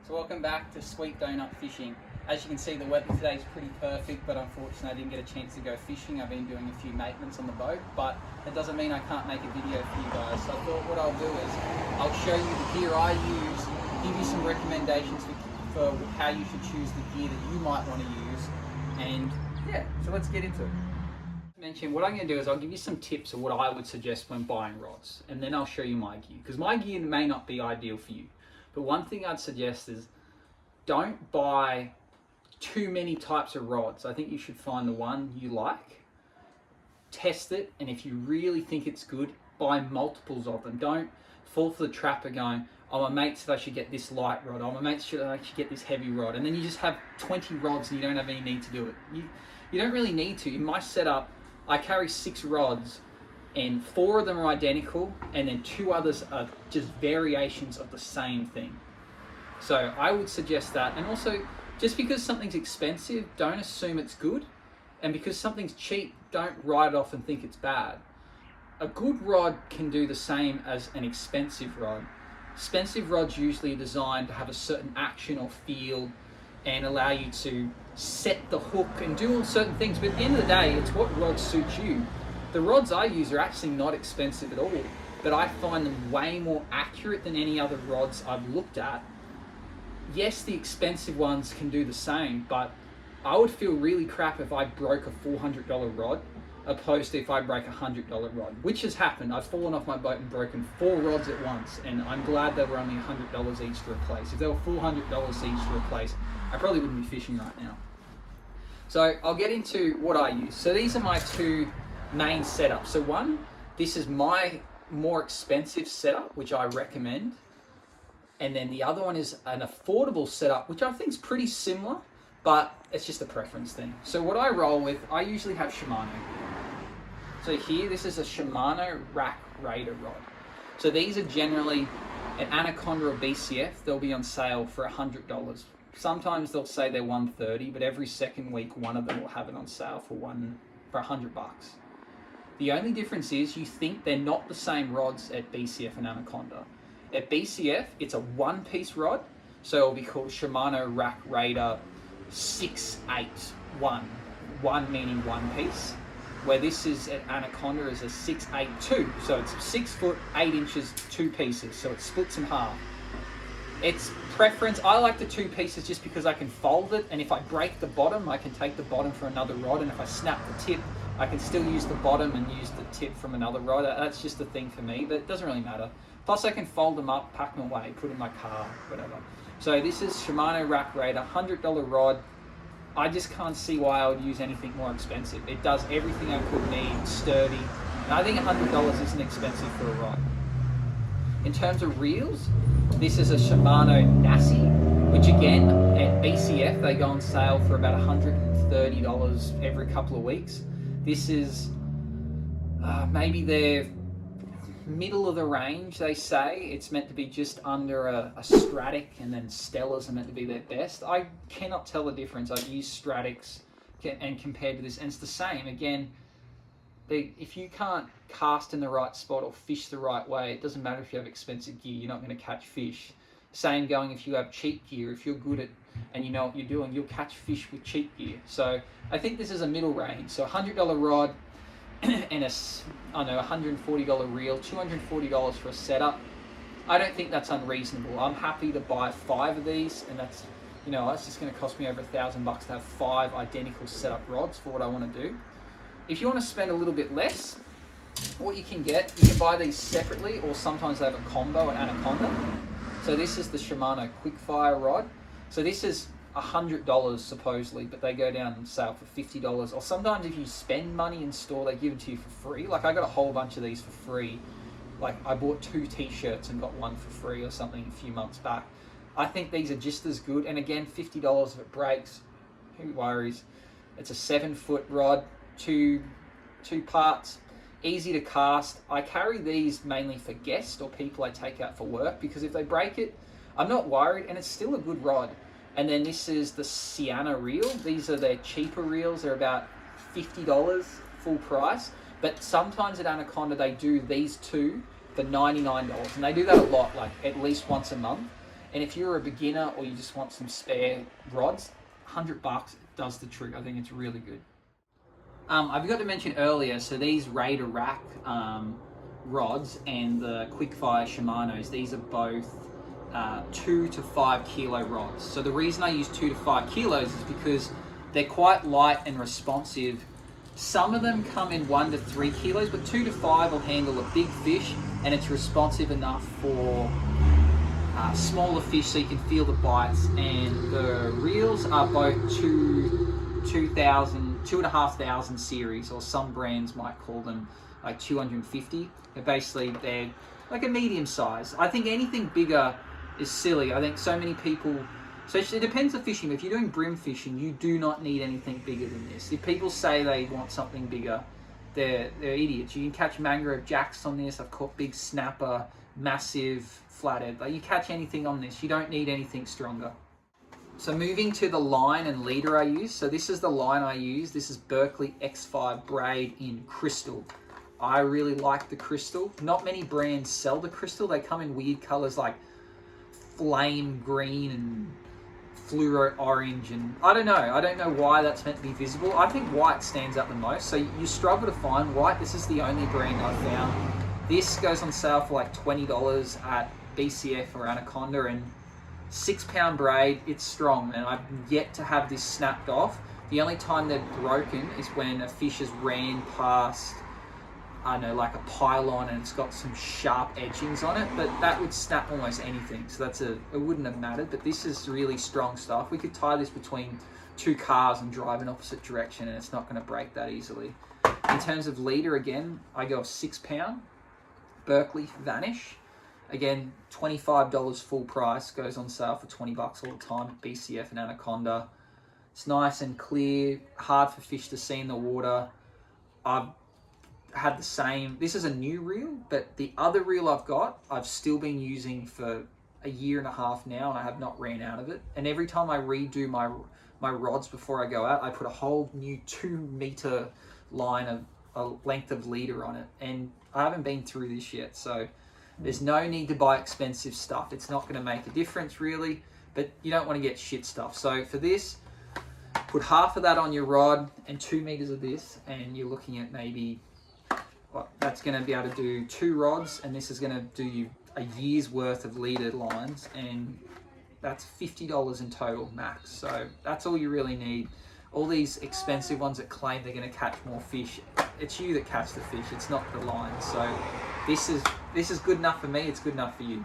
So welcome back to Sweet Donut Fishing. As you can see, the weather today is pretty perfect, but unfortunately I didn't get a chance to go fishing. I've been doing a few maintenance on the boat, but it doesn't mean I can't make a video for you guys. So I thought what I'll do is I'll show you the gear I use, give you some recommendations for how you should choose the gear that you might want to use, and yeah, so let's get into it. What I'm going to do is I'll give you some tips of what I would suggest when buying rods, and then I'll show you my gear, because my gear may not be ideal for you. But one thing I'd suggest is don't buy too many types of rods. I think you should find the one you like, test it, and if you really think it's good, buy multiples of them. Don't fall for the trap of going, oh, my mate said I should get this light rod, oh, my mate said I should get this heavy rod, and then you just have 20 rods and you don't have any need to do it. You don't really need to. In my setup, I carry 6 rods, and 4 of them are identical, and then 2 others are just variations of the same thing. So I would suggest that. And also, just because something's expensive, don't assume it's good. And because something's cheap, don't write it off and think it's bad. A good rod can do the same as an expensive rod. Expensive rods usually are designed to have a certain action or feel and allow you to set the hook and do all certain things. But at the end of the day, it's what rod suits you. The rods I use are actually not expensive at all, but I find them way more accurate than any other rods I've looked at. Yes, the expensive ones can do the same, but I would feel really crap if I broke a $400 rod opposed to if I break a $100 rod, which has happened. I've fallen off my boat and broken 4 rods at once, and I'm glad they were only $100 each to replace. If they were $400 each to replace, I probably wouldn't be fishing right now. So I'll get into what I use. So these are my 2 main setups. So one, this is my more expensive setup, which I recommend. And then the other one is an affordable setup, which I think is pretty similar, but it's just a preference thing. So what I roll with, I usually have Shimano. So here, this is a Shimano Raid Rod. So these are generally an Anaconda or BCF. They'll be on sale for $100. Sometimes they'll say they're $130, but every second week, one of them will have it on sale for $100. The only difference is you think they're not the same rods at BCF and Anaconda. At BCF, it's a 1-piece rod, so it'll be called Shimano Raider 681. 1 meaning 1 piece. Where this is at Anaconda is a 682, so it's 6 foot 8 inches, 2 pieces, so it splits in half. It's preference. I like the 2 pieces just because I can fold it, and if I break the bottom, I can take the bottom for another rod, and if I snap the tip, I can still use the bottom and use the tip from another rod. That's just the thing for me, but it doesn't really matter. Plus I can fold them up, pack them away, put in my car, whatever. So this is Shimano Raider, $100 rod. I just can't see why I would use anything more expensive. It does everything I could need, sturdy. And I think $100 isn't expensive for a rod. In terms of reels, this is a Shimano Nasci, which again, at BCF, they go on sale for about $130 every couple of weeks. This is maybe their middle of the range, they say. It's meant to be just under a Stratic, and then Stellas are meant to be their best. I cannot tell the difference. I've used Stratics and compared to this, and it's the same. Again, if you can't cast in the right spot or fish the right way, it doesn't matter if you have expensive gear, you're not going to catch fish. Same going if you have cheap gear. If you're good at and you know what you're doing, you'll catch fish with cheap gear. So I think this is a middle range. So $100 rod and a $140 reel, $240 for a setup. I don't think that's unreasonable. I'm happy to buy 5 of these, and that's just going to cost me over $1,000 to have 5 identical setup rods for what I want to do. If you want to spend a little bit less, what you can buy these separately, or sometimes they have a combo at Anaconda. So this is the Shimano Quickfire rod. So this is $100 supposedly, but they go down on sale for $50. Or sometimes if you spend money in store, they give it to you for free. Like I got a whole bunch of these for free. Like I bought 2 t-shirts and got 1 for free or something a few months back. I think these are just as good. And again, $50 if it breaks, who worries? It's a 7-foot rod, 2 parts, easy to cast. I carry these mainly for guests or people I take out for work, because if they break it, I'm not worried, and it's still a good rod. And then this is the Sienna reel. These are their cheaper reels. They're about $50 full price. But sometimes at Anaconda, they do these 2 for $99. And they do that a lot, like at least once a month. And if you're a beginner or you just want some spare rods, $100 does the trick. I think it's really good. I forgot to mention earlier, so these Raider rack rods and the Quickfire Shimanos, these are both 2 to 5 kilo rods. So the reason I use 2 to 5 kilos is because they're quite light and responsive. Some of them come in 1 to 3 kilos, but 2 to 5 will handle a big fish, and it's responsive enough for smaller fish, so you can feel the bites. And the reels are both 2,500 series, or some brands might call them like 250. They're like a medium size. I think anything bigger is silly. I think so many people, so it depends on fishing. If you're doing brim fishing, you do not need anything bigger than this. If people say they want something bigger, they're idiots. You can catch mangrove jacks on this. I've caught big snapper, massive flathead. Like, you catch anything on this. You don't need anything stronger. So moving to the line and leader I use. So this is the line I use. This is Berkley X5 braid in crystal. I really like the crystal. Not many brands sell the crystal. They come in weird colors like flame green and fluoro orange, and I don't know why that's meant to be visible. I think white stands out the most, so you struggle to find white. This is the only brand I've found. This goes on sale for like $20 at BCF or Anaconda, and 6-pound braid. It's strong, and I've yet to have this snapped off. The only time they're broken is when a fish has ran past, I don't know, like a pylon, and it's got some sharp edgings on it, but that would snap almost anything, so it wouldn't have mattered. But this is really strong stuff. We could tie this between 2 cars and drive in opposite direction, and it's not going to break that easily. In terms of leader, again, I go a 6-pound Berkley Vanish. Again, $25 full price, goes on sale for $20 all the time at BCF and Anaconda. It's nice and clear, hard for fish to see in the water. I've had the same, this is a new reel, but the other reel I've still been using for a year and a half now, and I have not ran out of it. And every time I redo my rods before I go out, I put a whole new 2-meter line of a length of leader on it, and I haven't been through this yet, so there's no need to buy expensive stuff. It's not going to make a difference really, but you don't want to get shit stuff. So for this, put half of that on your rod and 2 meters of this, and you're looking at maybe, well, that's going to be able to do 2 rods, and this is going to do you a year's worth of leader lines, and that's $50 in total max. So that's all you really need. All these expensive ones that claim they're going to catch more fish, it's you that catch the fish, it's not the line. So this is good enough for me, it's good enough for you.